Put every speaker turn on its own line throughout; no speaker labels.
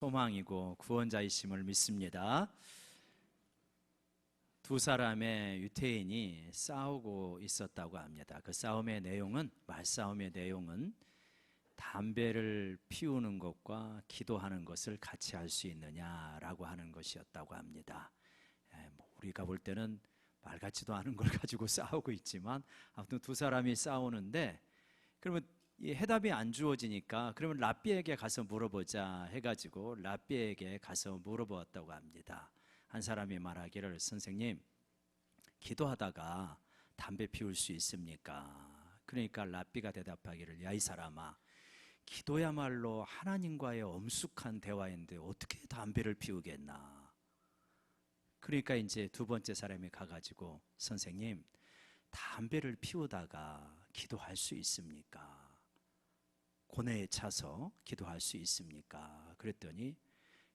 소망이고 구원자이심을 믿습니다. 두 사람의 유태인이 싸우고 있었다고 합니다. 그 싸움의 내용은, 말싸움의 내용은 담배를 피우는 것과 기도하는 것을 같이 할 수 있느냐라고 하는 것이었다고 합니다. 우리가 볼 때는 말 같지도 않은 걸 가지고 싸우고 있지만 아무튼 두 사람이 싸우는데, 그러면 이 해답이 안 주어지니까 그러면 랍비에게 가서 물어보자 해가지고 랍비에게 가서 물어보았다고 합니다. 한 사람이 말하기를, 선생님, 기도하다가 담배 피울 수 있습니까? 그러니까 랍비가 대답하기를, 야, 이 사람아, 기도야말로 하나님과의 엄숙한 대화인데 어떻게 담배를 피우겠나? 그러니까 이제 두 번째 사람이 가가지고, 선생님, 담배를 피우다가 기도할 수 있습니까? 고뇌에 차서 기도할 수 있습니까? 그랬더니,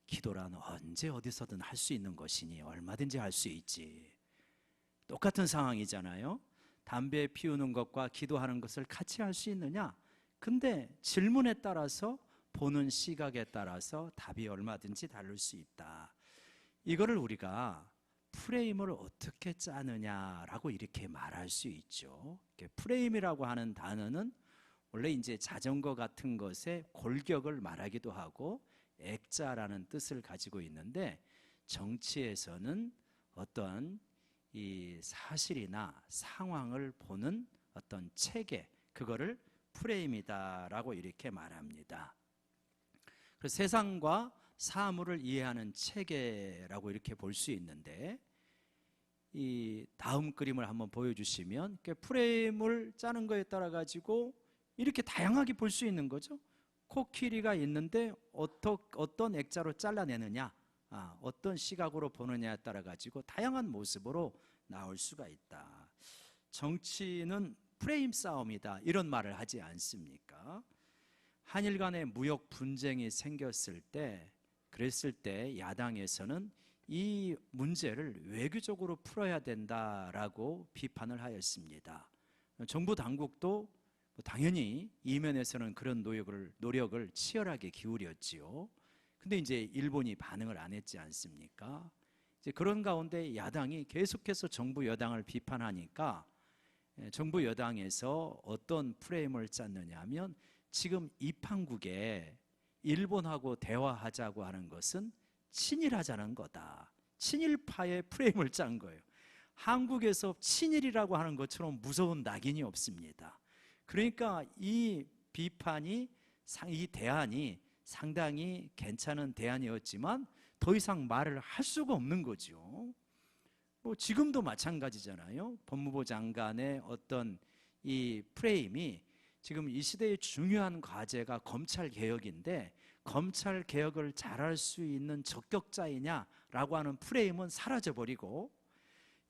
기도란 언제 어디서든 할 수 있는 것이니 얼마든지 할 수 있지. 똑같은 상황이잖아요. 담배 피우는 것과 기도하는 것을 같이 할 수 있느냐? 근데 질문에 따라서, 보는 시각에 따라서 답이 얼마든지 다를 수 있다. 이거를 우리가 프레임을 어떻게 짜느냐라고 이렇게 말할 수 있죠. 프레임이라고 하는 단어는 원래 이제 자전거 같은 것의 골격을 말하기도 하고 액자라는 뜻을 가지고 있는데, 정치에서는 어떤 이 사실이나 상황을 보는 어떤 체계, 그거를 프레임이다라고 이렇게 말합니다. 그래서 세상과 사물을 이해하는 체계라고 이렇게 볼 수 있는데, 이 다음 그림을 한번 보여주시면, 프레임을 짜는 거에 따라 가지고 이렇게 다양하게 볼 수 있는 거죠. 코끼리가 있는데 어떤 액자로 잘라내느냐, 어떤 시각으로 보느냐에 따라 가지고 다양한 모습으로 나올 수가 있다. 정치는 프레임 싸움이다, 이런 말을 하지 않습니까? 한일 간의 무역 분쟁이 생겼을 때, 그랬을 때 야당에서는 이 문제를 외교적으로 풀어야 된다라고 비판을 하였습니다. 정부 당국도 당연히 이면에서는 그런 노력을 치열하게 기울였지요. 근데 이제 일본이 반응을 안 했지 않습니까? 이제 그런 가운데 야당이 계속해서 정부 여당을 비판하니까, 정부 여당에서 어떤 프레임을 짰느냐 하면, 지금 입항국에 일본하고 대화하자고 하는 것은 친일하자는 거다, 친일파의 프레임을 짠 거예요. 한국에서 친일이라고 하는 것처럼 무서운 낙인이 없습니다. 그러니까 이 비판이, 이 대안이 상당히 괜찮은 대안이었지만 더 이상 말을 할 수가 없는 거죠. 지금도 마찬가지잖아요. 법무부 장관의 어떤 이 프레임이, 지금 이 시대의 중요한 과제가 검찰 개혁인데, 검찰 개혁을 잘할 수 있는 적격자이냐라고 하는 프레임은 사라져버리고,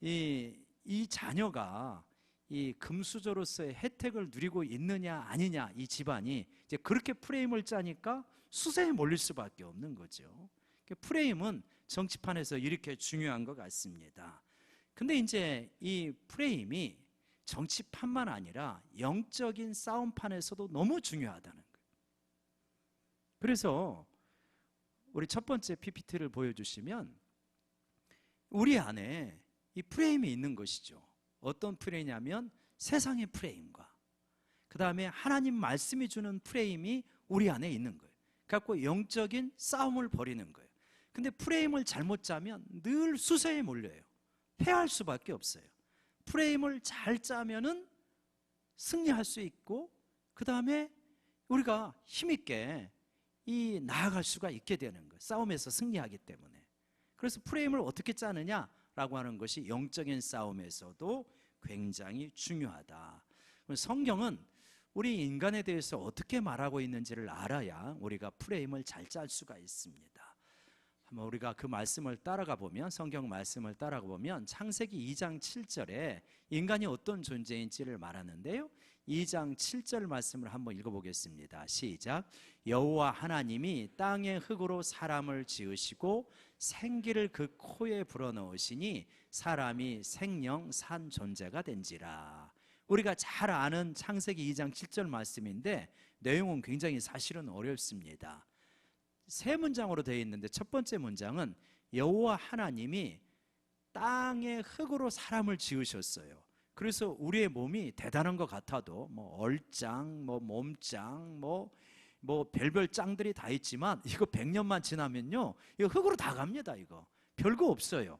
이 자녀가 이 금수저로서의 혜택을 누리고 있느냐 아니냐, 이 집안이 이제 그렇게 프레임을 짜니까 수세에 몰릴 수밖에 없는 거죠. 프레임은 정치판에서 이렇게 중요한 것 같습니다. 근데 이제 이 프레임이 정치판만 아니라 영적인 싸움판에서도 너무 중요하다는 거예요. 그래서 우리 첫 번째 PPT를 보여주시면, 우리 안에 이 프레임이 있는 것이죠. 어떤 프레임이냐면 세상의 프레임과 그 다음에 하나님 말씀이 주는 프레임이 우리 안에 있는 거예요. 그래서 영적인 싸움을 벌이는 거예요. 근데 프레임을 잘못 짜면 늘 수세에 몰려요. 패할 수밖에 없어요. 프레임을 잘 짜면은 승리할 수 있고, 그 다음에 우리가 힘있게 나아갈 수가 있게 되는 거예요. 싸움에서 승리하기 때문에. 그래서 프레임을 어떻게 짜느냐라고 하는 것이 영적인 싸움에서도 굉장히 중요하다. 성경은 우리 인간에 대해서 어떻게 말하고 있는지를 알아야 우리가 프레임을 잘 짤 수가 있습니다. 한번 우리가 그 말씀을 따라가 보면, 성경 말씀을 따라가 보면 창세기 2장 7절에 인간이 어떤 존재인지를 말하는데요, 2장 7절 말씀을 한번 읽어보겠습니다. 시작. 여호와 하나님이 땅의 흙으로 사람을 지으시고 생기를 그 코에 불어넣으시니 사람이 생령 산 존재가 된지라. 우리가 잘 아는 창세기 2장 7절 말씀인데 내용은 굉장히 사실은 어렵습니다. 세 문장으로 되어 있는데 첫 번째 문장은 여호와 하나님이 땅의 흙으로 사람을 지으셨어요. 그래서 우리의 몸이 대단한 것 같아도 뭐 얼짱, 뭐 몸짱, 뭐 별별 짱들이 다 있지만 이거 100년만 지나면요 이거 흙으로 다 갑니다. 이거 별거 없어요.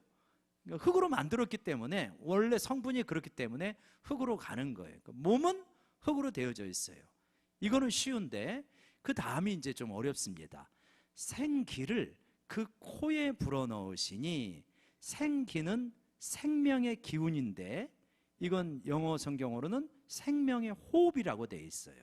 흙으로 만들었기 때문에 원래 성분이 그렇기 때문에 흙으로 가는 거예요. 몸은 흙으로 되어져 있어요. 이거는 쉬운데 그 다음이 이제 좀 어렵습니다. 생기를 그 코에 불어넣으시니 생기는 생명의 기운인데 이건 영어 성경으로는 생명의 호흡이라고 되어 있어요.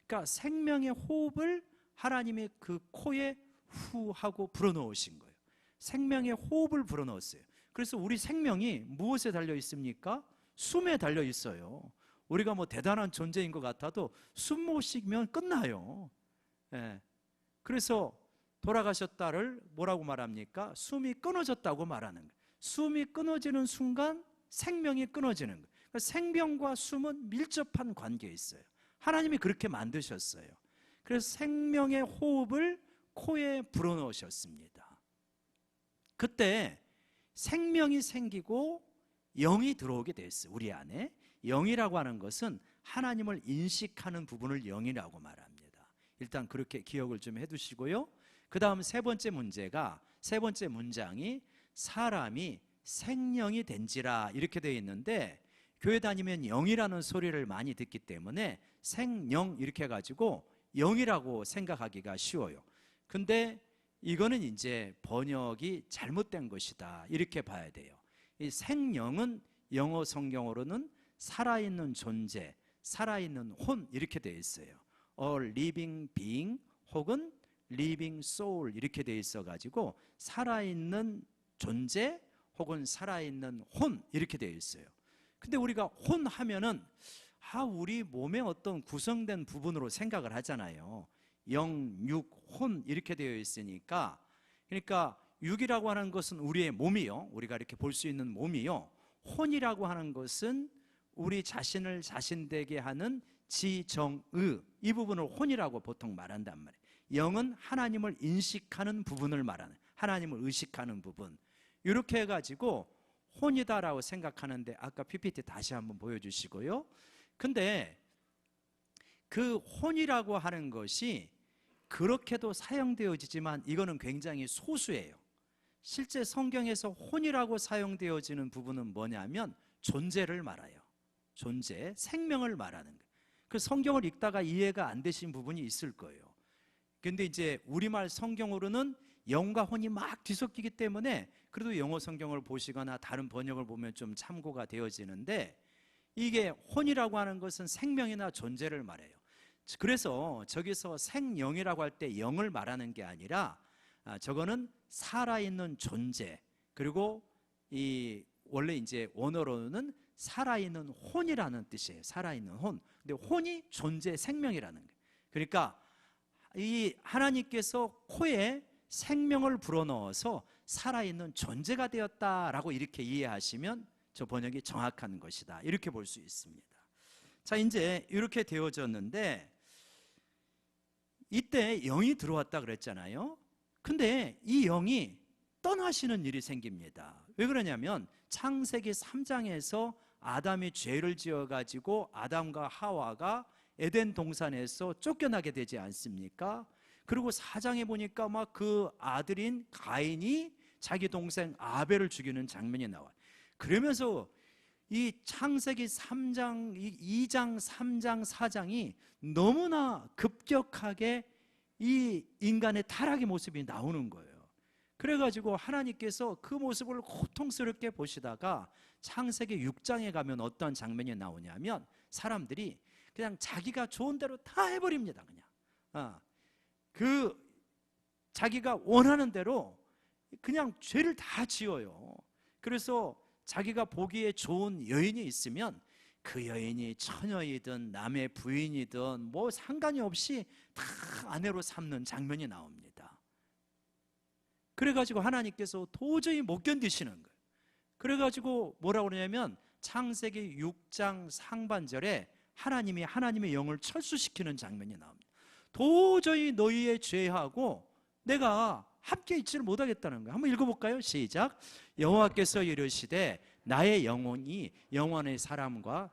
그러니까 생명의 호흡을 하나님이 그 코에 후 하고 불어넣으신 거예요. 생명의 호흡을 불어넣었어요. 그래서 우리 생명이 무엇에 달려 있습니까? 숨에 달려 있어요. 우리가 뭐 대단한 존재인 것 같아도 숨 못 쉬면 끝나요. 예. 그래서 돌아가셨다를 뭐라고 말합니까? 숨이 끊어졌다고 말하는 거예요. 숨이 끊어지는 순간 생명이 끊어지는 거예요. 그러니까 생명과 숨은 밀접한 관계에 있어요. 하나님이 그렇게 만드셨어요. 그래서 생명의 호흡을 코에 불어넣으셨습니다. 그때 생명이 생기고 영이 들어오게 됐어요. 우리 안에 영이라고 하는 것은 하나님을 인식하는 부분을 영이라고 말합니다. 일단 그렇게 기억을 좀 해두시고요. 그 다음 세 번째 문장이 사람이 생령이 된지라 이렇게 되어 있는데 교회 다니면 영이라는 소리를 많이 듣기 때문에 생령 이렇게 해가지고 영이라고 생각하기가 쉬워요. 근데 이거는 이제 번역이 잘못된 것이다 이렇게 봐야 돼요. 이 생령은 영어 성경으로는 살아있는 존재, 살아있는 혼 이렇게 되어 있어요. A living being 혹은 living soul 이렇게 되어 있어가지고 살아있는 존재 혹은 살아있는 혼 이렇게 되어 있어요. 근데 우리가 혼 하면은 우리 몸의 어떤 구성된 부분으로 생각을 하잖아요. 영, 육, 혼 이렇게 되어 있으니까 그러니까 육이라고 하는 것은 우리의 몸이요. 우리가 이렇게 볼 수 있는 몸이요. 혼이라고 하는 것은 우리 자신을 자신되게 하는 지정의 이 부분을 혼이라고 보통 말한단 말이에요. 영은 하나님을 인식하는 부분을 말하는 하나님을 의식하는 부분 이렇게 해가지고 혼이다라고 생각하는데 아까 PPT 다시 한번 보여주시고요. 근데 그 혼이라고 하는 것이 그렇게도 사용되어지지만 이거는 굉장히 소수예요. 실제 성경에서 혼이라고 사용되어지는 부분은 뭐냐면 존재를 말해요. 존재, 생명을 말하는 거예요. 그 성경을 읽다가 이해가 안 되신 부분이 있을 거예요. 근데 이제 우리말 성경으로는 영과 혼이 막 뒤섞이기 때문에 그래도 영어 성경을 보시거나 다른 번역을 보면 좀 참고가 되어지는데 이게 혼이라고 하는 것은 생명이나 존재를 말해요. 그래서 저기서 생영이라고 할 때 영을 말하는 게 아니라 저거는 살아있는 존재 그리고 이 원래 이제 원어로는 살아있는 혼이라는 뜻이에요. 살아있는 혼. 근데 혼이 존재 생명이라는 거예요. 그러니까 이 하나님께서 코에 생명을 불어넣어서 살아있는 존재가 되었다라고 이렇게 이해하시면 저 번역이 정확한 것이다 이렇게 볼 수 있습니다. 자, 이제 이렇게 되어졌는데 이때 영이 들어왔다 그랬잖아요. 근데 이 영이 떠나시는 일이 생깁니다. 왜 그러냐면 창세기 3장에서 아담이 죄를 지어가지고 아담과 하와가 에덴 동산에서 쫓겨나게 되지 않습니까? 그리고 4장에 보니까 막 그 아들인 가인이 자기 동생 아벨을 죽이는 장면이 나와요. 그러면서 이 창세기 3장, 2장, 3장, 4장이 너무나 급격하게 이 인간의 타락의 모습이 나오는 거예요. 그래가지고 하나님께서 그 모습을 고통스럽게 보시다가 창세기 6장에 가면 어떤 장면이 나오냐면 사람들이 그냥 자기가 좋은 대로 다 해버립니다. 그냥 그 자기가 원하는 대로 그냥 죄를 다 지어요. 그래서 자기가 보기에 좋은 여인이 있으면 그 여인이 처녀이든 남의 부인이든 뭐 상관이 없이 다 아내로 삼는 장면이 나옵니다. 그래가지고 하나님께서 도저히 못 견디시는 거예요. 그래가지고 뭐라고 그러냐면 창세기 6장 상반절에 하나님이 하나님의 영을 철수시키는 장면이 나옵니다. 도저히 너희의 죄하고 내가 함께 있지를 못하겠다는 거예요. 한번 읽어볼까요? 시작. 여호와께서 이르시되 나의 영혼이 영원의 사람과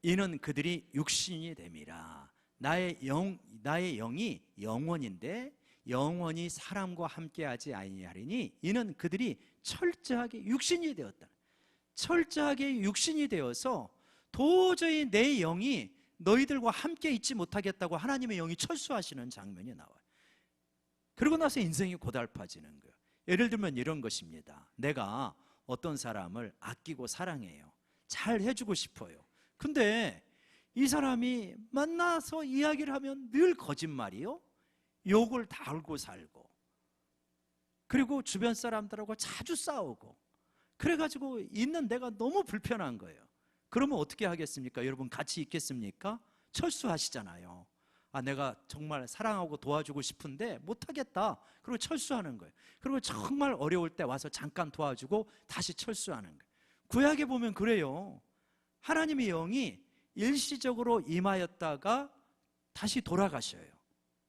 이는 그들이 육신이 됨이라. 나의 영이 영원인데 영원히 사람과 함께하지 아니하리니 이는 그들이 철저하게 육신이 되었다. 철저하게 육신이 되어서 도저히 내 영이 너희들과 함께 있지 못하겠다고 하나님의 영이 철수하시는 장면이 나와요. 그러고 나서 인생이 고달파지는 거예요. 예를 들면 이런 것입니다. 내가 어떤 사람을 아끼고 사랑해요. 잘 해주고 싶어요. 근데 이 사람이 만나서 이야기를 하면 늘 거짓말이요, 욕을 달고 살고, 그리고 주변 사람들하고 자주 싸우고, 그래가지고 있는 내가 너무 불편한 거예요. 그러면 어떻게 하겠습니까? 여러분 같이 있겠습니까? 철수하시잖아요. 아, 내가 정말 사랑하고 도와주고 싶은데 못하겠다. 그리고 철수하는 거예요. 그리고 정말 어려울 때 와서 잠깐 도와주고 다시 철수하는 거예요. 구약에 보면 그래요. 하나님의 영이 일시적으로 임하였다가 다시 돌아가셔요.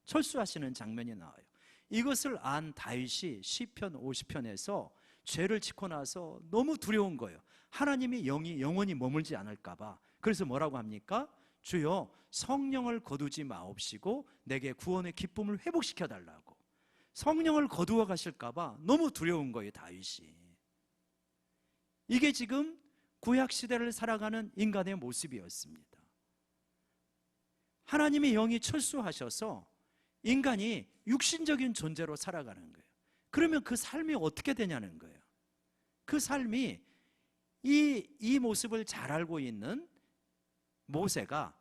철수하시는 장면이 나와요. 이것을 안 다윗이 시편 50편에서 죄를 짓고 나서 너무 두려운 거예요. 하나님의 영이 영원히 머물지 않을까 봐. 그래서 뭐라고 합니까? 주여 성령을 거두지 마옵시고 내게 구원의 기쁨을 회복시켜 달라고. 성령을 거두어 가실까 봐 너무 두려운 거예요, 다윗이. 이게 지금 구약 시대를 살아가는 인간의 모습이었습니다. 하나님의 영이 철수하셔서 인간이 육신적인 존재로 살아가는 거예요. 그러면 그 삶이 어떻게 되냐는 거예요. 그 삶이 이 모습을 잘 알고 있는 모세가,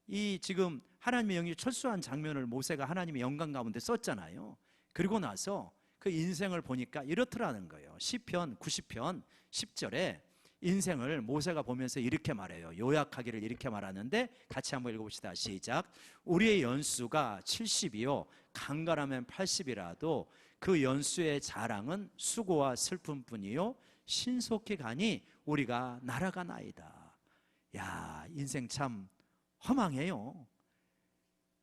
이 지금 하나님의 영이 철수한 장면을 모세가 하나님의 영광 가운데 썼잖아요. 그리고 나서 그 인생을 보니까 이렇더라는 거예요. 시편 90편 10절에 인생을 모세가 보면서 이렇게 말해요. 요약하기를 이렇게 말하는데 같이 한번 읽어봅시다. 시작. 우리의 연수가 70이요 강건하면 80이라도 그 연수의 자랑은 수고와 슬픔뿐이요 신속히 가니 우리가 날아가나이다. 야, 인생 참 허망해요.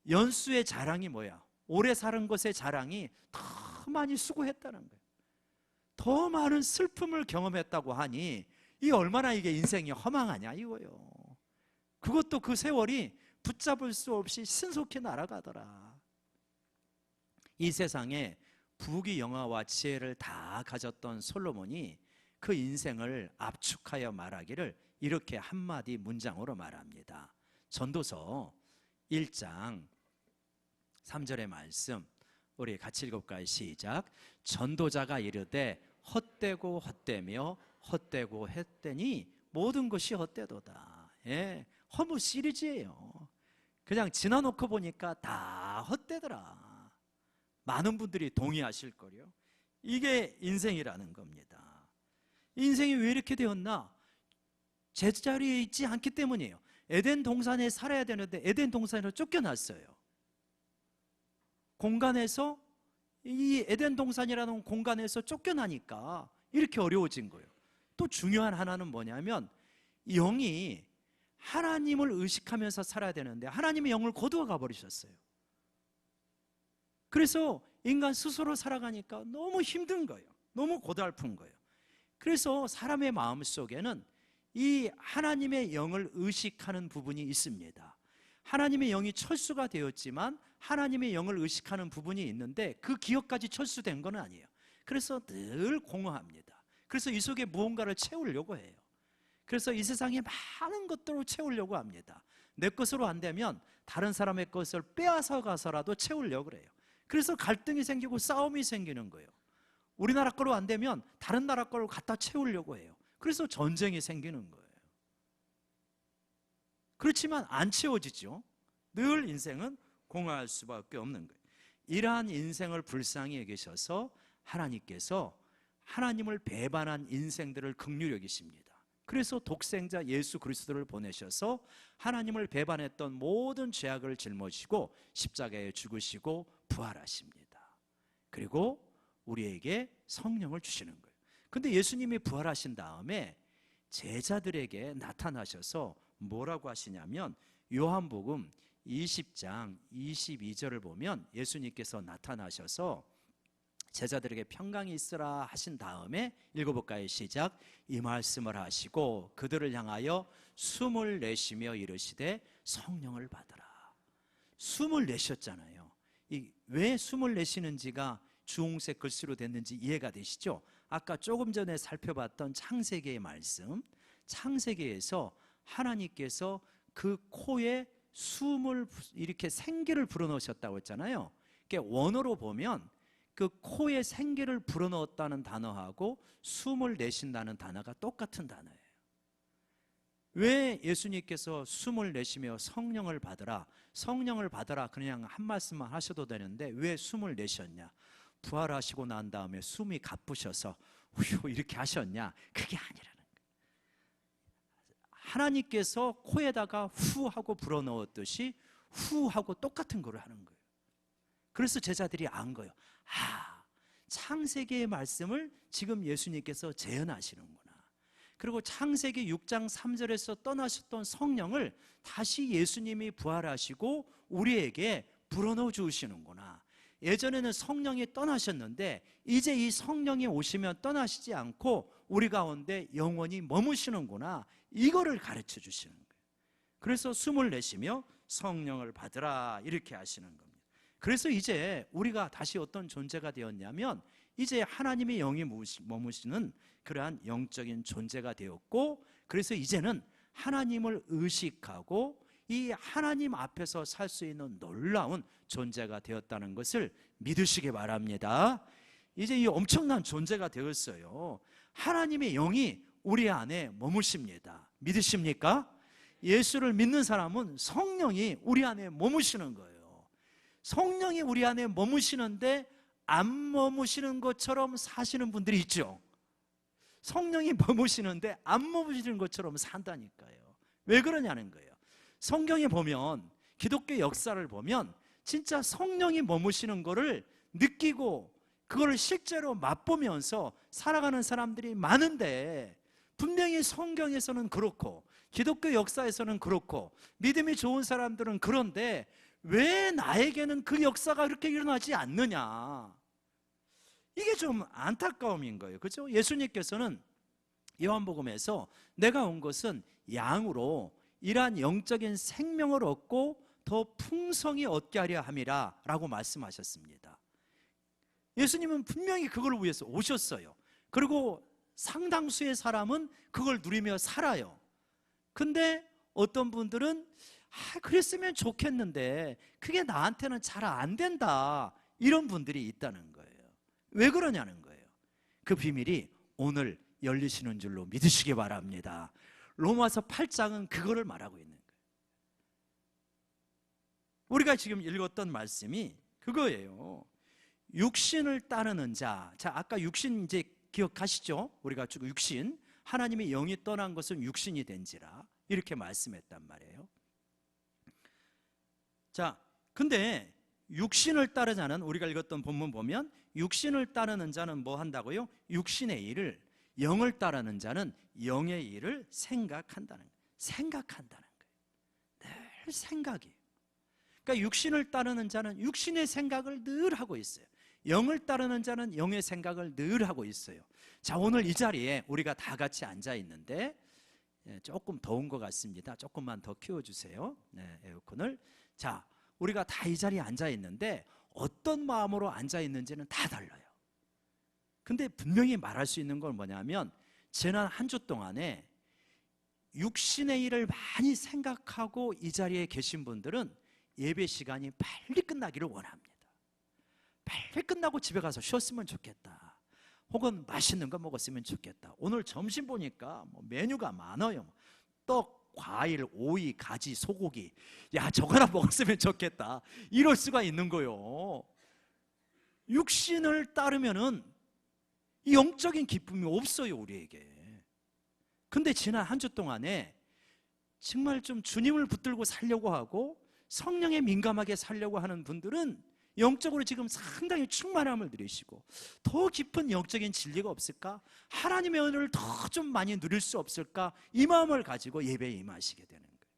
연수의 자랑이 뭐야? 오래 사는 것의 자랑이 더 많이 수고했다는 거예요. 더 많은 슬픔을 경험했다고 하니 이 얼마나 이게 인생이 허망하냐 이거요. 그것도 그 세월이 붙잡을 수 없이 신속히 날아가더라. 이 세상에 부귀 영화와 지혜를 다 가졌던 솔로몬이 그 인생을 압축하여 말하기를 이렇게 한마디 문장으로 말합니다. 전도서 1장 3절의 말씀 우리 같이 읽어볼까요? 시작. 전도자가 이르되 헛되고 헛되며 헛되고 헛되니 모든 것이 헛되도다. 예, 허무 시리즈예요. 그냥 지나놓고 보니까 다 헛되더라. 많은 분들이 동의하실 거요. 이게 인생이라는 겁니다. 인생이 왜 이렇게 되었나? 제자리에 있지 않기 때문이에요. 에덴 동산에 살아야 되는데 에덴 동산으로 쫓겨났어요. 공간에서, 이 에덴 동산이라는 공간에서 쫓겨나니까 이렇게 어려워진 거예요. 또 중요한 하나는 뭐냐면 영이 하나님을 의식하면서 살아야 되는데 하나님의 영을 거두어 가버리셨어요. 그래서 인간 스스로 살아가니까 너무 힘든 거예요. 너무 고달픈 거예요. 그래서 사람의 마음속에는 이 하나님의 영을 의식하는 부분이 있습니다. 하나님의 영이 철수가 되었지만 하나님의 영을 의식하는 부분이 있는데 그 기억까지 철수된 건 아니에요. 그래서 늘 공허합니다. 그래서 이 속에 무언가를 채우려고 해요. 그래서 이 세상에 많은 것들을 채우려고 합니다. 내 것으로 안 되면 다른 사람의 것을 빼앗아 가서라도 채우려고 그래요. 그래서 갈등이 생기고 싸움이 생기는 거예요. 우리나라 거로 안 되면 다른 나라 거를 갖다 채우려고 해요. 그래서 전쟁이 생기는 거예요. 그렇지만 안 채워지죠. 늘 인생은 공허할 수밖에 없는 거예요. 이러한 인생을 불쌍히 여기셔서 하나님께서 하나님을 배반한 인생들을 긍휼히 여기십니다. 그래서 독생자 예수 그리스도를 보내셔서 하나님을 배반했던 모든 죄악을 짊어지고 십자가에 죽으시고 부활하십니다. 그리고 우리에게 성령을 주시는 거예요. 근데 예수님이 부활하신 다음에 제자들에게 나타나셔서 뭐라고 하시냐면 요한복음 20장 22절을 보면 예수님께서 나타나셔서 제자들에게 평강이 있으라 하신 다음에 읽어볼까요? 시작. 이 말씀을 하시고 그들을 향하여 숨을 내쉬며 이르시되 성령을 받으라. 숨을 내셨잖아요. 왜 숨을 내쉬는지가 주홍색 글씨로 됐는지 이해가 되시죠? 아까 조금 전에 살펴봤던 창세기의 말씀, 창세기에서 하나님께서 그 코에 숨을 이렇게 생기를 불어넣으셨다고 했잖아요. 원어로 보면 그 코에 생기를 불어넣었다는 단어하고 숨을 내쉰다는 단어가 똑같은 단어예요. 왜 예수님께서 숨을 내쉬며 성령을 받으라, 성령을 받으라 그냥 한 말씀만 하셔도 되는데 왜 숨을 내셨냐? 부활하시고 난 다음에 숨이 가쁘셔서 휴 이렇게 하셨냐? 그게 아니라는 거예요. 하나님께서 코에다가 후 하고 불어넣었듯이 후 하고 똑같은 걸 하는 거예요. 그래서 제자들이 안 거예요. 창세기의 말씀을 지금 예수님께서 재현하시는구나. 그리고 창세기 6장 3절에서 떠나셨던 성령을 다시 예수님이 부활하시고 우리에게 불어넣어 주시는구나. 예전에는 성령이 떠나셨는데 이제 이 성령이 오시면 떠나시지 않고 우리 가운데 영원히 머무시는구나. 이거를 가르쳐 주시는 거예요. 그래서 숨을 내쉬며 성령을 받으라 이렇게 하시는 겁니다. 그래서 이제 우리가 다시 어떤 존재가 되었냐면 이제 하나님의 영이 머무시는 그러한 영적인 존재가 되었고, 그래서 이제는 하나님을 의식하고 이 하나님 앞에서 살 수 있는 놀라운 존재가 되었다는 것을 믿으시기 바랍니다. 이제 이 엄청난 존재가 되었어요. 하나님의 영이 우리 안에 머무십니다. 믿으십니까? 예수를 믿는 사람은 성령이 우리 안에 머무시는 거예요. 성령이 우리 안에 머무시는데 안 머무시는 것처럼 사시는 분들이 있죠. 성령이 머무시는데 안 머무시는 것처럼 산다니까요. 왜 그러냐는 거예요. 성경에 보면, 기독교 역사를 보면 진짜 성령이 머무시는 거를 느끼고 그걸 실제로 맛보면서 살아가는 사람들이 많은데, 분명히 성경에서는 그렇고 기독교 역사에서는 그렇고 믿음이 좋은 사람들은 그런데 왜 나에게는 그 역사가 그렇게 일어나지 않느냐, 이게 좀 안타까움인 거예요. 그렇죠? 예수님께서는 요한복음에서 내가 온 것은 양으로 이러한 영적인 생명을 얻고 더 풍성히 얻게 하려 함이라 라고 말씀하셨습니다. 예수님은 분명히 그걸 위해서 오셨어요. 그리고 상당수의 사람은 그걸 누리며 살아요. 근데 어떤 분들은 그랬으면 좋겠는데 그게 나한테는 잘 안 된다, 이런 분들이 있다는 거예요. 왜 그러냐는 거예요. 그 비밀이 오늘 열리시는 줄로 믿으시기 바랍니다. 로마서 8장은 그거를 말하고 있는 거예요. 우리가 지금 읽었던 말씀이 그거예요. 육신을 따르는 자. 자, 아까 육신 이제 기억하시죠? 우리가 지금 육신, 하나님의 영이 떠난 것은 육신이 된지라 이렇게 말씀했단 말이에요. 자, 근데 육신을 따르자는, 우리가 읽었던 본문 보면 육신을 따르는 자는 뭐 한다고요? 육신의 일을, 영을 따르는 자는 영의 일을 생각한다는 거예요. 생각한다는 거예요. 늘 생각이에요. 그러니까 육신을 따르는 자는 육신의 생각을 늘 하고 있어요. 영을 따르는 자는 영의 생각을 늘 하고 있어요. 자, 오늘 이 자리에 우리가 다 같이 앉아 있는데 조금 더운 것 같습니다. 조금만 더 키워주세요. 네, 에어컨을. 자, 우리가 다 이 자리에 앉아 있는데 어떤 마음으로 앉아 있는지는 다 달라요. 근데 분명히 말할 수 있는 건 뭐냐면, 지난 한 주 동안에 육신의 일을 많이 생각하고 이 자리에 계신 분들은 예배 시간이 빨리 끝나기를 원합니다. 빨리 끝나고 집에 가서 쉬었으면 좋겠다, 혹은 맛있는 거 먹었으면 좋겠다. 오늘 점심 보니까 메뉴가 많아요. 떡, 과일, 오이, 가지, 소고기. 야, 저거 하나 먹었으면 좋겠다, 이럴 수가 있는 거요. 육신을 따르면은 영적인 기쁨이 없어요, 우리에게. 근데 지난 한 주 동안에 정말 좀 주님을 붙들고 살려고 하고 성령에 민감하게 살려고 하는 분들은 영적으로 지금 상당히 충만함을 누리시고, 더 깊은 영적인 진리가 없을까? 하나님의 은혜를 더 좀 많이 누릴 수 없을까? 이 마음을 가지고 예배에 임하시게 되는 거예요.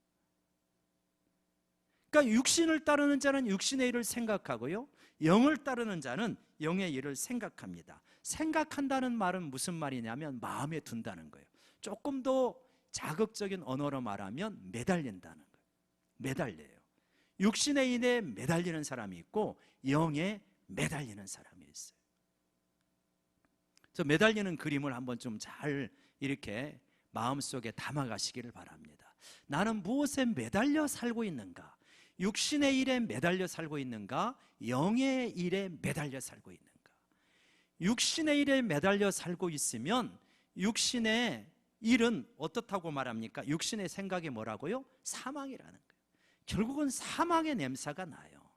그러니까 육신을 따르는 자는 육신의 일을 생각하고요, 영을 따르는 자는 영의 일을 생각합니다. 생각한다는 말은 무슨 말이냐면 마음에 둔다는 거예요. 조금 더 자극적인 언어로 말하면 매달린다는 거예요. 매달려요. 육신의 일에 매달리는 사람이 있고 영에 매달리는 사람이 있어요. 저 매달리는 그림을 한번 좀 잘 이렇게 마음속에 담아가시기를 바랍니다. 나는 무엇에 매달려 살고 있는가? 육신의 일에 매달려 살고 있는가? 영의 일에 매달려 살고 있는가? 육신의 일에 매달려 살고 있으면 육신의 일은 어떻다고 말합니까? 육신의 생각이 뭐라고요? 사망이라는 거예요. 결국은 사망의 냄새가 나요.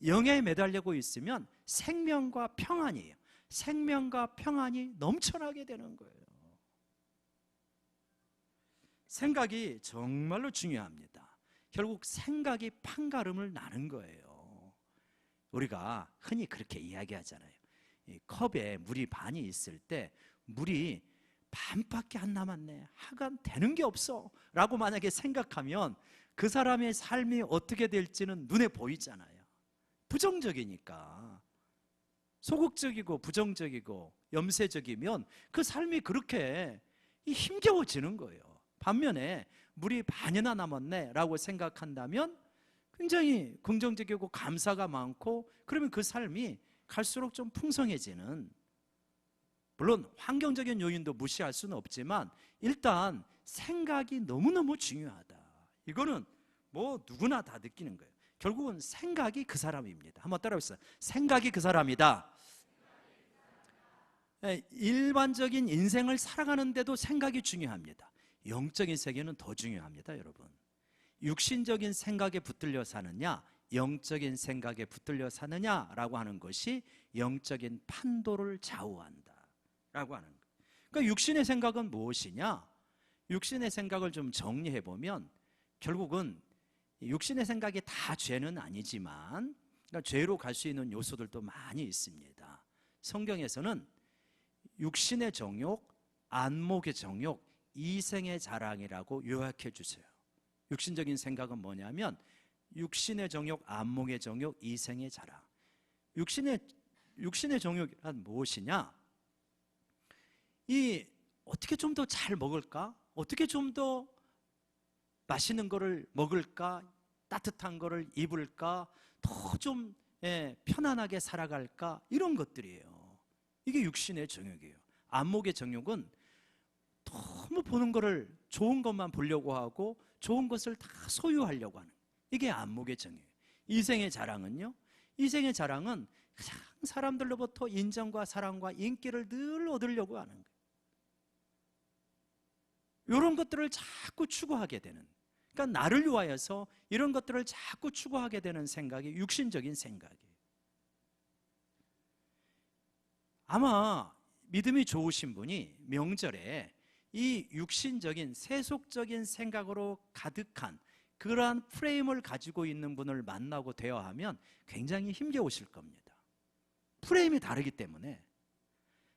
영에 매달리고 있으면 생명과 평안이에요. 생명과 평안이 넘쳐나게 되는 거예요. 생각이 정말로 중요합니다. 결국 생각이 판가름을 나는 거예요. 우리가 흔히 그렇게 이야기하잖아요. 이 컵에 물이 반이 있을 때 물이 반밖에 안 남았네, 하간 되는 게 없어 라고 만약에 생각하면 그 사람의 삶이 어떻게 될지는 눈에 보이잖아요. 부정적이니까, 소극적이고 부정적이고 염세적이면 그 삶이 그렇게 힘겨워지는 거예요. 반면에 물이 반이나 남았네 라고 생각한다면 굉장히 긍정적이고 감사가 많고, 그러면 그 삶이 갈수록 좀 풍성해지는, 물론 환경적인 요인도 무시할 수는 없지만 일단 생각이 너무너무 중요하다. 이거는 뭐 누구나 다 느끼는 거예요. 결국은 생각이 그 사람입니다. 한번 따라해보세요. 생각이 그 사람이다. 일반적인 인생을 살아가는데도 생각이 중요합니다. 영적인 세계는 더 중요합니다, 여러분. 육신적인 생각에 붙들려 사느냐, 영적인 생각에 붙들려 사느냐라고 하는 것이 영적인 판도를 좌우한다라고 하는 거예요. 그러니까 육신의 생각은 무엇이냐? 육신의 생각을 좀 정리해 보면 결국은 육신의 생각이 다 죄는 아니지만, 그러니까 죄로 갈 수 있는 요소들도 많이 있습니다. 성경에서는 육신의 정욕, 안목의 정욕, 이생의 자랑이라고 요약해 주세요. 육신적인 생각은 뭐냐면 육신의 정욕, 안목의 정욕, 이생의 자랑. 육신의 정욕이란 무엇이냐? 이 어떻게 좀 더 잘 먹을까? 어떻게 좀 더 맛있는 거를 먹을까? 따뜻한 거를 입을까? 더 좀 편안하게 살아갈까? 이런 것들이에요. 이게 육신의 정욕이에요. 안목의 정욕은 너무 보는 거를 좋은 것만 보려고 하고 좋은 것을 다 소유하려고 하는, 이게 안목의 정욕이에요. 이생의 자랑은요? 이생의 자랑은 그냥 사람들로부터 인정과 사랑과 인기를 늘 얻으려고 하는 거예요. 이런 것들을 자꾸 추구하게 되는, 그러니까 나를 위하여서 이런 것들을 자꾸 추구하게 되는 생각이 육신적인 생각이에요. 아마 믿음이 좋으신 분이 명절에 이 육신적인 세속적인 생각으로 가득한 그러한 프레임을 가지고 있는 분을 만나고 대화하면 굉장히 힘겨우실 겁니다. 프레임이 다르기 때문에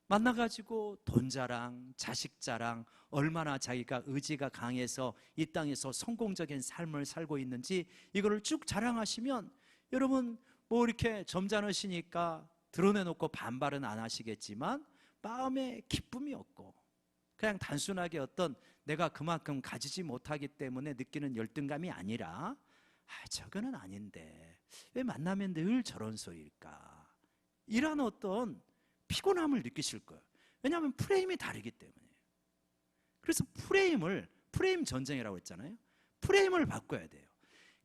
만나가지고 돈 자랑, 자식 자랑, 얼마나 자기가 의지가 강해서 이 땅에서 성공적인 삶을 살고 있는지 이거를 쭉 자랑하시면 여러분 뭐 이렇게 점잖으시니까 드러내놓고 반발은 안 하시겠지만 마음에 기쁨이 없고 그냥 단순하게 어떤 내가 그만큼 가지지 못하기 때문에 느끼는 열등감이 아니라 저거는 아닌데 왜 만나면 늘 저런 소리일까, 이런 어떤 피곤함을 느끼실 거예요. 왜냐하면 프레임이 다르기 때문이에요. 그래서 프레임 전쟁이라고 했잖아요. 프레임을 바꿔야 돼요.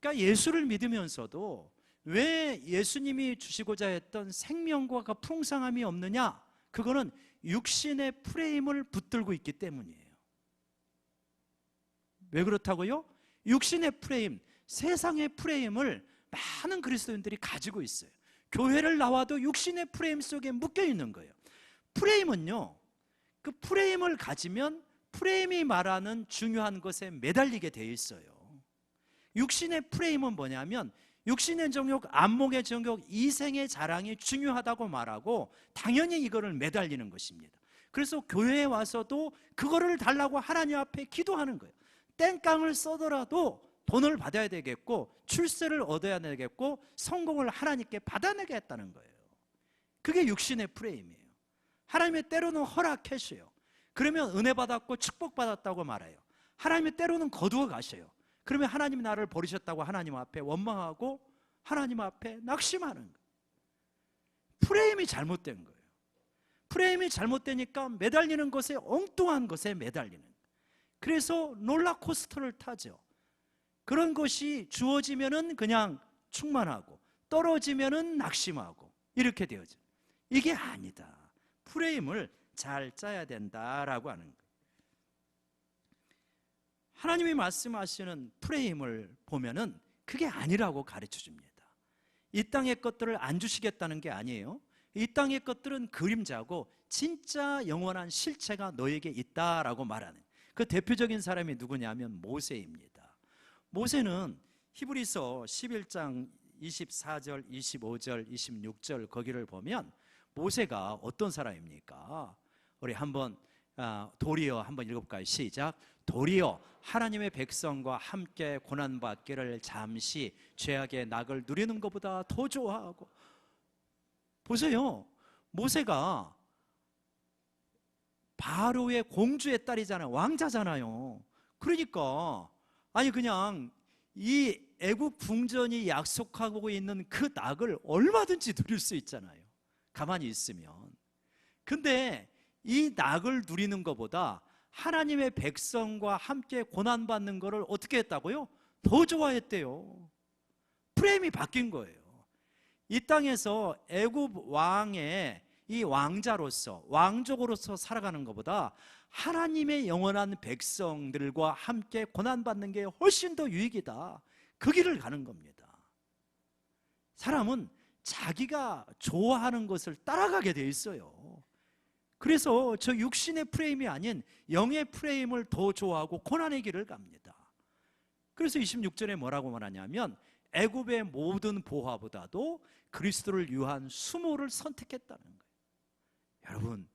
그러니까 예수를 믿으면서도 왜 예수님이 주시고자 했던 생명과 풍성함이 없느냐? 그거는 육신의 프레임을 붙들고 있기 때문이에요. 왜 그렇다고요? 육신의 프레임, 세상의 프레임을 많은 그리스도인들이 가지고 있어요. 교회를 나와도 육신의 프레임 속에 묶여 있는 거예요. 프레임은요, 그 프레임을 가지면 프레임이 말하는 중요한 것에 매달리게 돼 있어요. 육신의 프레임은 뭐냐면 육신의 정욕, 안목의 정욕, 이생의 자랑이 중요하다고 말하고 당연히 이거를 매달리는 것입니다. 그래서 교회에 와서도 그거를 달라고 하나님 앞에 기도하는 거예요. 땡깡을 써더라도 돈을 받아야 되겠고 출세를 얻어야 되겠고 성공을 하나님께 받아내겠다는 거예요. 그게 육신의 프레임이에요. 하나님의 때로는 허락하셔요. 그러면 은혜 받았고 축복 받았다고 말해요. 하나님의 때로는 거두어 가셔요. 그러면 하나님이 나를 버리셨다고 하나님 앞에 원망하고 하나님 앞에 낙심하는 거예요. 프레임이 잘못된 거예요. 프레임이 잘못되니까 매달리는 것에, 엉뚱한 것에 매달리는 거예요. 그래서 롤러코스터를 타죠. 그런 것이 주어지면은 그냥 충만하고 떨어지면은 낙심하고 이렇게 되어져. 이게 아니다. 프레임을 잘 짜야 된다라고 하는 거예요. 하나님이 말씀하시는 프레임을 보면은 그게 아니라고 가르쳐 줍니다. 이 땅의 것들을 안 주시겠다는 게 아니에요. 이 땅의 것들은 그림자고 진짜 영원한 실체가 너에게 있다라고 말하는, 그 대표적인 사람이 누구냐면 모세입니다. 모세는 히브리서 11장 24절, 25절, 26절 거기를 보면 모세가 어떤 사람입니까? 우리 한번 도리어 한번 읽어볼까요? 시작. 도리어 하나님의 백성과 함께 고난받기를 잠시 죄악의 낙을 누리는 것보다 더 좋아하고. 보세요, 모세가 바로의 공주의 딸이잖아요. 왕자잖아요. 그러니까 아니 그냥 이 애국 궁전이 약속하고 있는 그 낙을 얼마든지 누릴 수 있잖아요, 가만히 있으면. 근데 이 낙을 누리는 것보다 하나님의 백성과 함께 고난받는 것을 어떻게 했다고요? 더 좋아했대요. 프레임이 바뀐 거예요. 이 땅에서 애굽 왕의 이 왕자로서, 왕족으로서 살아가는 것보다 하나님의 영원한 백성들과 함께 고난받는 게 훨씬 더 유익이다, 그 길을 가는 겁니다. 사람은 자기가 좋아하는 것을 따라가게 돼 있어요. 그래서 저 육신의 프레임이 아닌 영의 프레임을 더 좋아하고 고난의 길을 갑니다. 그래서 26절에 뭐라고 말하냐면 애굽의 모든 보화보다도 그리스도를 위한 수모를 선택했다는 거예요. 여러분,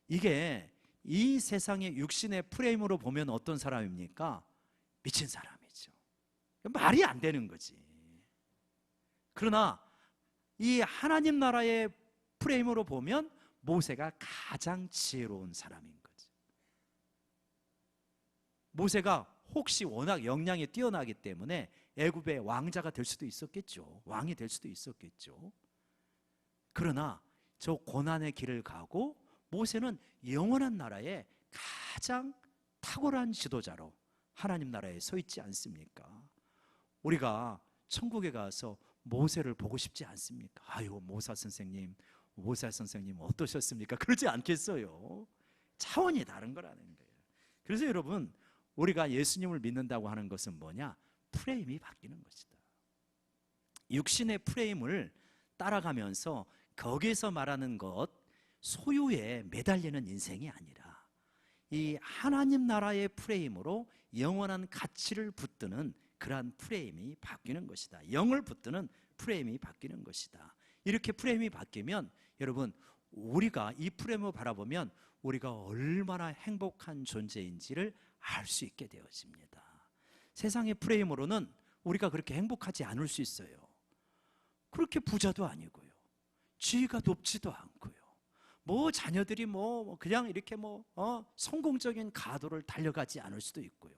이게 이 세상의 육신의 프레임으로 보면 어떤 사람입니까? 미친 사람이죠. 말이 안 되는 거지. 그러나 이 하나님 나라의 프레임으로 보면 모세가 가장 지혜로운 사람인 거죠. 모세가 혹시 워낙 역량이 뛰어나기 때문에 애굽의 왕자가 될 수도 있었겠죠. 왕이 될 수도 있었겠죠. 그러나 저 고난의 길을 가고 모세는 영원한 나라의 가장 탁월한 지도자로 하나님 나라에 서 있지 않습니까? 우리가 천국에 가서 모세를 보고 싶지 않습니까? 아유, 모사 선생님 어떠셨습니까? 그러지 않겠어요. 차원이 다른 거라는 거예요. 그래서 여러분, 우리가 예수님을 믿는다고 하는 것은 뭐냐? 프레임이 바뀌는 것이다. 육신의 프레임을 따라가면서 거기에서 말하는 것, 소유에 매달리는 인생이 아니라 이 하나님 나라의 프레임으로 영원한 가치를 붙드는 그러한 프레임이 바뀌는 것이다. 영을 붙드는 프레임이 바뀌는 것이다. 이렇게 프레임이 바뀌면 여러분, 우리가 이 프레임을 바라보면 우리가 얼마나 행복한 존재인지를 알 수 있게 되어집니다. 세상의 프레임으로는 우리가 그렇게 행복하지 않을 수 있어요. 그렇게 부자도 아니고요, 지위가 높지도 않고요, 뭐 자녀들이 뭐 그냥 이렇게 성공적인 가도를 달려가지 않을 수도 있고요,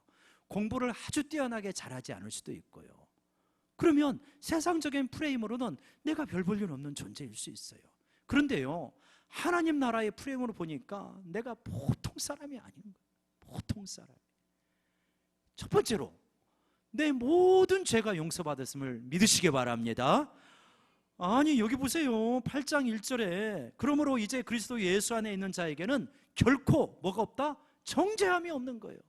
공부를 아주 뛰어나게 잘하지 않을 수도 있고요. 그러면 세상적인 프레임으로는 내가 별 볼 일 없는 존재일 수 있어요. 그런데요, 하나님 나라의 프레임으로 보니까 내가 보통 사람이 아닌 거예요. 보통 사람. 첫 번째로 내 모든 죄가 용서받았음을 믿으시기 바랍니다. 아니, 여기 보세요. 8장 1절에 그러므로 이제 그리스도 예수 안에 있는 자에게는 결코 뭐가 없다? 정죄함이 없는 거예요.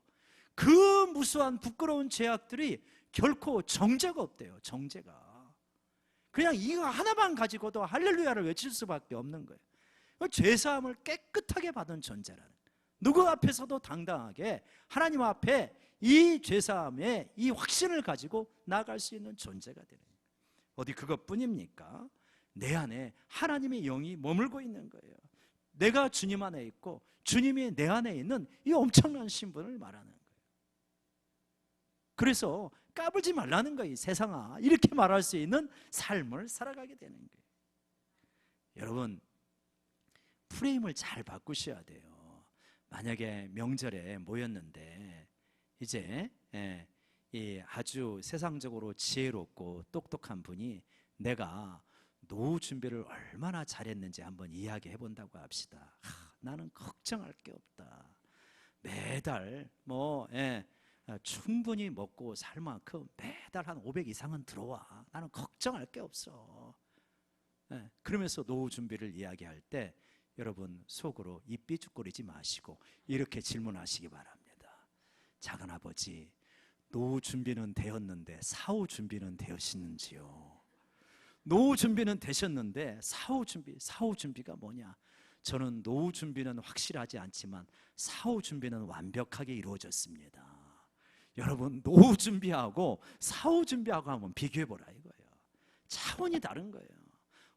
그 무수한 부끄러운 죄악들이 결코 정죄가 없대요. 정죄가. 그냥 이거 하나만 가지고도 할렐루야를 외칠 수밖에 없는 거예요. 죄사함을 깨끗하게 받은 존재라는 거예요. 누구 앞에서도 당당하게 하나님 앞에 이 죄사함의 이 확신을 가지고 나아갈 수 있는 존재가 되는 거예요. 어디 그것뿐입니까? 내 안에 하나님의 영이 머물고 있는 거예요. 내가 주님 안에 있고 주님이 내 안에 있는 이 엄청난 신분을 말하는 거예요. 그래서 까불지 말라는 거예요. 세상아, 이렇게 말할 수 있는 삶을 살아가게 되는 거예요. 여러분, 프레임을 잘 바꾸셔야 돼요. 만약에 명절에 모였는데 이제 이 아주 세상적으로 지혜롭고 똑똑한 분이 내가 노후 준비를 얼마나 잘했는지 한번 이야기해 본다고 합시다. 나는 걱정할 게 없다. 매달 충분히 먹고 살 만큼 매달 한 500 이상은 들어와. 나는 걱정할 게 없어. 그러면서 노후 준비를 이야기할 때 여러분 속으로 입 삐죽거리지 마시고 이렇게 질문하시기 바랍니다. 작은아버지, 노후 준비는 되었는데 사후 준비는 되었는지요? 노후 준비는 되셨는데 사후 준비가 뭐냐? 저는 노후 준비는 확실하지 않지만 사후 준비는 완벽하게 이루어졌습니다. 여러분, 노후 준비하고 사후 준비하고 한번 비교해 보라 이거예요. 차원이 다른 거예요.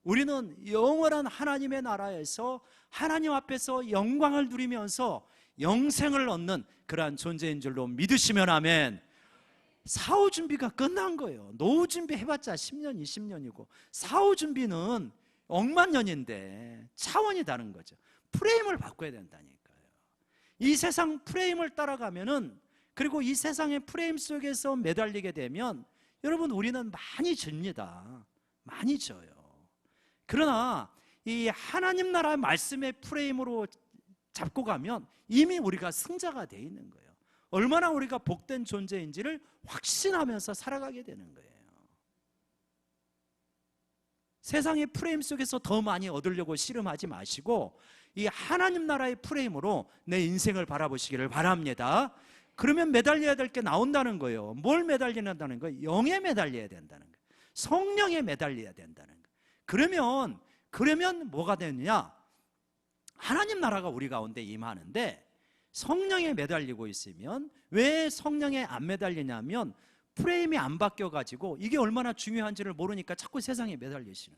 우리는 영원한 하나님의 나라에서 하나님 앞에서 영광을 누리면서 영생을 얻는 그러한 존재인 줄로 믿으시면 아멘. 사후 준비가 끝난 거예요. 노후 준비 해봤자 10년 20년이고 사후 준비는 억만 년인데 차원이 다른 거죠. 프레임을 바꿔야 된다니까요. 이 세상 프레임을 따라가면은, 그리고 이 세상의 프레임 속에서 매달리게 되면 여러분 우리는 많이 집니다. 많이 져요. 그러나 이 하나님 나라의 말씀의 프레임으로 잡고 가면 이미 우리가 승자가 돼 있는 거예요. 얼마나 우리가 복된 존재인지를 확신하면서 살아가게 되는 거예요. 세상의 프레임 속에서 더 많이 얻으려고 씨름하지 마시고 이 하나님 나라의 프레임으로 내 인생을 바라보시기를 바랍니다. 그러면 매달려야 될 게 나온다는 거예요. 뭘 매달리는다는 거예요? 영에 매달려야 된다는 거예요. 성령에 매달려야 된다는 거예요. 그러면 뭐가 되느냐? 하나님 나라가 우리 가운데 임하는데 성령에 매달리고 있으면, 왜 성령에 안 매달리냐면 프레임이 안 바뀌어가지고 이게 얼마나 중요한지를 모르니까 자꾸 세상에 매달리시는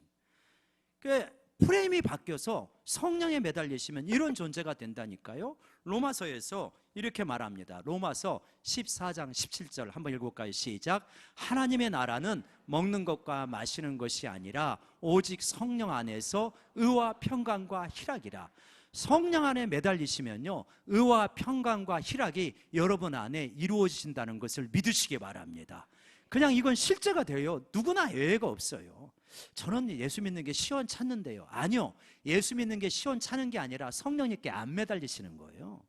거예요. 프레임이 바뀌어서 성령에 매달리시면 이런 존재가 된다니까요. 로마서에서 이렇게 말합니다. 로마서 14장 17절 한번 읽어볼까요? 시작. 하나님의 나라는 먹는 것과 마시는 것이 아니라 오직 성령 안에서 의와 평강과 희락이라. 성령 안에 매달리시면요, 의와 평강과 희락이 여러분 안에 이루어진다는 것을 믿으시기 바랍니다. 그냥 이건 실제가 돼요. 누구나 예외가 없어요. 저는 예수 믿는 게 시원찮는데요. 아니요, 예수 믿는 게 시원찮은 게 아니라 성령님께 안 매달리시는 거예요.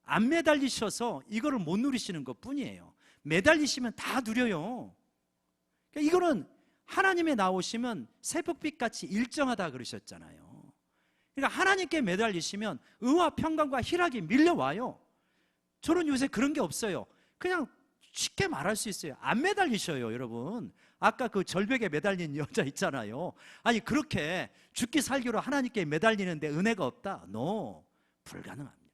안 매달리셔서 이거를 못 누리시는 것 뿐이에요. 매달리시면 다 누려요. 그러니까 이거는 하나님에 나오시면 새벽빛같이 일정하다 그러셨잖아요. 그러니까 하나님께 매달리시면 의와 평강과 희락이 밀려와요. 저는 요새 그런 게 없어요. 그냥 쉽게 말할 수 있어요. 안 매달리셔요, 여러분. 아까 그 절벽에 매달린 여자 있잖아요. 아니, 그렇게 죽기 살기로 하나님께 매달리는데 은혜가 없다? No, 불가능합니다.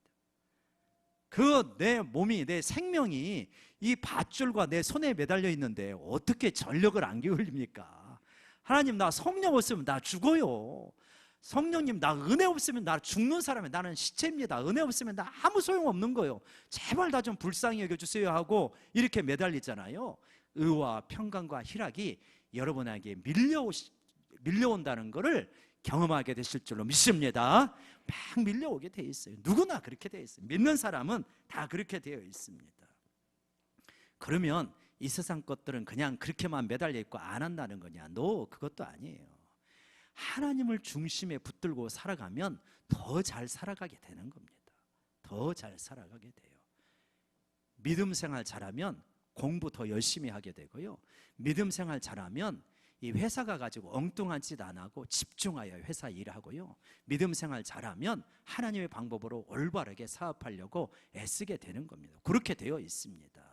내 몸이, 내 생명이 이 밧줄과 내 손에 매달려 있는데 어떻게 전력을 안 기울입니까? 하나님, 나 성령 없으면 나 죽어요. 성령님, 나 은혜 없으면 나 죽는 사람이에요. 나는 시체입니다. 은혜 없으면 나 아무 소용없는 거예요. 제발 나 좀 불쌍히 여겨주세요 하고 이렇게 매달리잖아요. 의와 평강과 희락이 여러분에게 밀려온다는 것을 경험하게 되실 줄로 믿습니다. 막 밀려오게 돼 있어요. 누구나 그렇게 되어 있어요. 믿는 사람은 다 그렇게 되어 있습니다. 그러면 이 세상 것들은 그냥 그렇게만 매달려 있고 안 한다는 거냐? No, 그것도 아니에요. 하나님을 중심에 붙들고 살아가면 더 잘 살아가게 되는 겁니다. 더 잘 살아가게 돼요. 믿음 생활 잘하면 공부 더 열심히 하게 되고요. 믿음 생활 잘하면 이 회사가 가지고 엉뚱한 짓 안 하고 집중하여 회사 일하고요. 믿음 생활 잘하면 하나님의 방법으로 올바르게 사업하려고 애쓰게 되는 겁니다. 그렇게 되어 있습니다.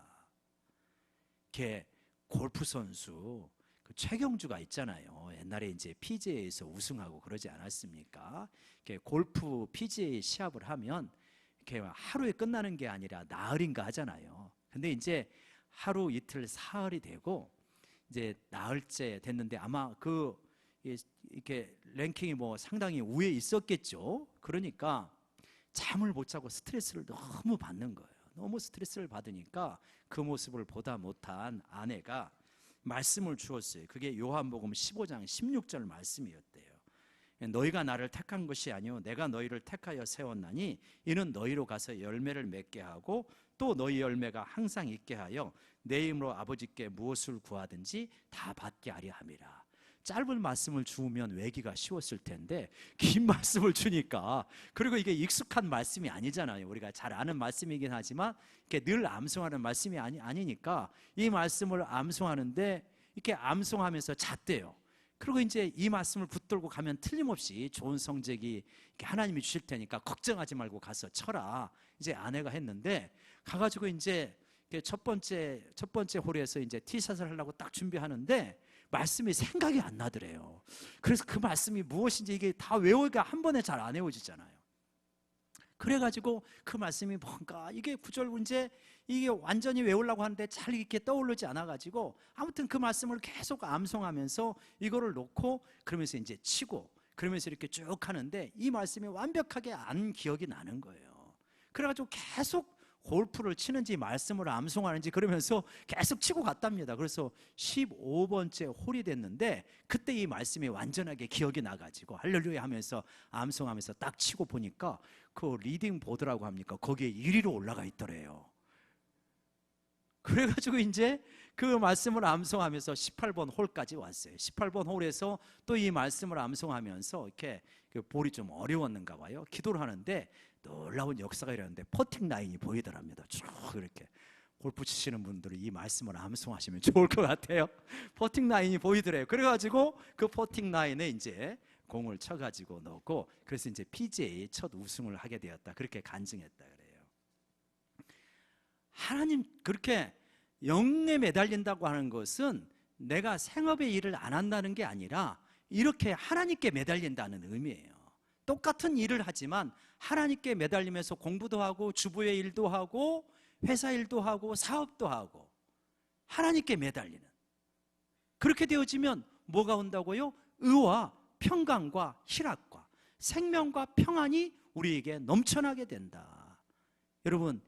골프 선수 최경주가 있잖아요. 옛날에 이제 PGA에서 우승하고 그러지 않았습니까? 골프 PGA 시합을 하면 이렇게 하루에 끝나는 게 아니라 나흘인가 하잖아요. 근데 이제 하루 이틀 사흘이 되고 이제 나흘째 됐는데 아마 이렇게 랭킹이 뭐 상당히 우위에 있었겠죠. 그러니까 잠을 못 자고 스트레스를 너무 받는 거예요. 너무 스트레스를 받으니까 그 모습을 보다 못한 아내가 말씀을 주었어요. 그게 요한복음 15장 16절 말씀이었대요. 너희가 나를 택한 것이 아니요 내가 너희를 택하여 세웠나니 이는 너희로 가서 열매를 맺게 하고 또 너희 열매가 항상 있게 하여 내 이름으로 아버지께 무엇을 구하든지 다 받게 하려 함이라. 짧은 말씀을 주면 외기가 쉬웠을 텐데 긴 말씀을 주니까, 그리고 이게 익숙한 말씀이 아니잖아요. 우리가 잘 아는 말씀이긴 하지만 이렇게 늘 암송하는 말씀이 아니니까 이 말씀을 암송하는데 이렇게 암송하면서 잣대요. 그리고 이제 이 말씀을 붙들고 가면 틀림없이 좋은 성적이 하나님이 주실 테니까 걱정하지 말고 가서 쳐라. 이제 아내가 했는데 가가지고 이제 첫 번째 홀에서 이제 티샷을 하려고 딱 준비하는데 말씀이 생각이 안 나더래요. 그래서 그 말씀이 무엇인지 이게 다 외우기가 한 번에 잘 안 외워지잖아요. 그래가지고 그 말씀이 뭔가 이게 구절 이제 이게 완전히 외우려고 하는데 잘 이렇게 떠오르지 않아가지고 아무튼 그 말씀을 계속 암송하면서 이거를 놓고 그러면서 이제 치고 그러면서 이렇게 쭉 하는데 이 말씀이 완벽하게 안 기억이 나는 거예요. 그래가지고 계속 골프를 치는지 말씀을 암송하는지 그러면서 계속 치고 갔답니다. 그래서 15번째 홀이 됐는데 그때 이 말씀이 완전하게 기억이 나가지고 할렐루야 하면서 암송하면서 딱 치고 보니까 그 리딩 보드라고 합니까? 거기에 1위로 올라가 있더래요. 그래가지고 이제 그 말씀을 암송하면서 18번 홀까지 왔어요. 18번 홀에서 또 이 말씀을 암송하면서 이렇게 그 볼이 좀 어려웠는가 봐요. 기도를 하는데 놀라운 역사가 일어났는데 퍼팅 라인이 보이더랍니다. 쭉 이렇게 골프 치시는 분들은 이 말씀을 암송하시면 좋을 것 같아요. 퍼팅 라인이 보이더래요. 그래가지고 그 퍼팅 라인에 이제 공을 쳐가지고 넣고 그래서 이제 PGA 첫 우승을 하게 되었다. 그렇게 간증했다 그래요. 하나님 그렇게 영에 매달린다고 하는 것은 내가 생업의 일을 안 한다는 게 아니라 이렇게 하나님께 매달린다는 의미예요. 똑같은 일을 하지만 하나님께 매달리면서 공부도 하고 주부의 일도 하고 회사 일도 하고 사업도 하고 하나님께 매달리는, 그렇게 되어지면 뭐가 온다고요? 의와 평강과 희락과 생명과 평안이 우리에게 넘쳐나게 된다. 여러분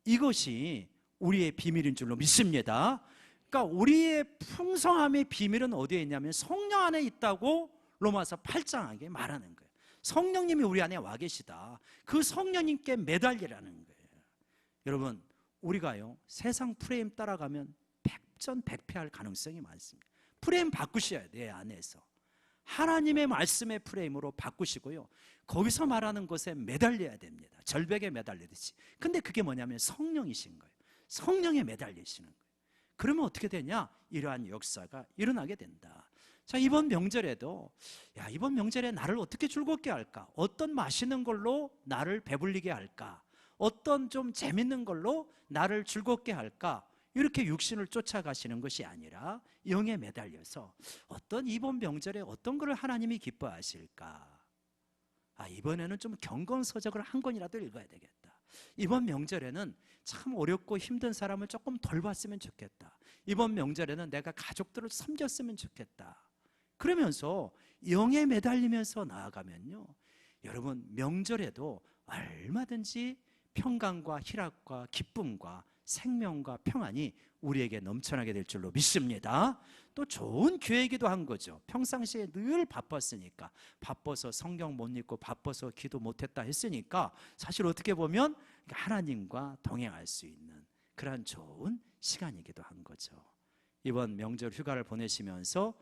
이것이 우리의 비밀인 줄로 믿습니다. 그러니까 우리의 풍성함의 비밀은 어디에 있냐면 성령 안에 있다고 로마서 8장에 말하는 거예요. 성령님이 우리 안에 와 계시다. 그 성령님께 매달리라는 거예요. 여러분 우리가요 세상 프레임 따라가면 백전백패할 가능성이 많습니다. 프레임 바꾸셔야 돼요. 내 안에서 하나님의 말씀의 프레임으로 바꾸시고요 거기서 말하는 것에 매달려야 됩니다. 절벽에 매달리듯이. 근데 그게 뭐냐면 성령이신 거예요. 성령에 매달리시는 거예요. 그러면 어떻게 되냐? 이러한 역사가 일어나게 된다. 자, 이번 명절에도 이번 명절에 나를 어떻게 즐겁게 할까? 어떤 맛있는 걸로 나를 배불리게 할까? 어떤 좀 재밌는 걸로 나를 즐겁게 할까? 이렇게 육신을 쫓아가시는 것이 아니라 영에 매달려서 어떤 이번 명절에 어떤 것을 하나님이 기뻐하실까? 이번에는 좀 경건서적을 한 권이라도 읽어야 되겠다. 이번 명절에는 참 어렵고 힘든 사람을 조금 돌봤으면 좋겠다. 이번 명절에는 내가 가족들을 섬겼으면 좋겠다. 그러면서 영에 매달리면서 나아가면요 여러분 명절에도 얼마든지 평강과 희락과 기쁨과 생명과 평안이 우리에게 넘쳐나게 될 줄로 믿습니다. 또 좋은 기회이기도 한 거죠. 평상시에 늘 바빴으니까, 바빠서 성경 못 읽고 바빠서 기도 못했다 했으니까 사실 어떻게 보면 하나님과 동행할 수 있는 그런 좋은 시간이기도 한 거죠. 이번 명절 휴가를 보내시면서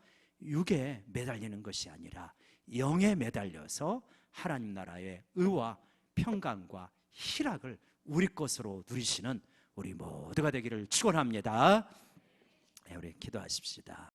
육에 매달리는 것이 아니라 영에 매달려서 하나님 나라의 의와 평강과 희락을 우리 것으로 누리시는 우리 모두가 되기를 축원합니다. 우리 기도하십시다.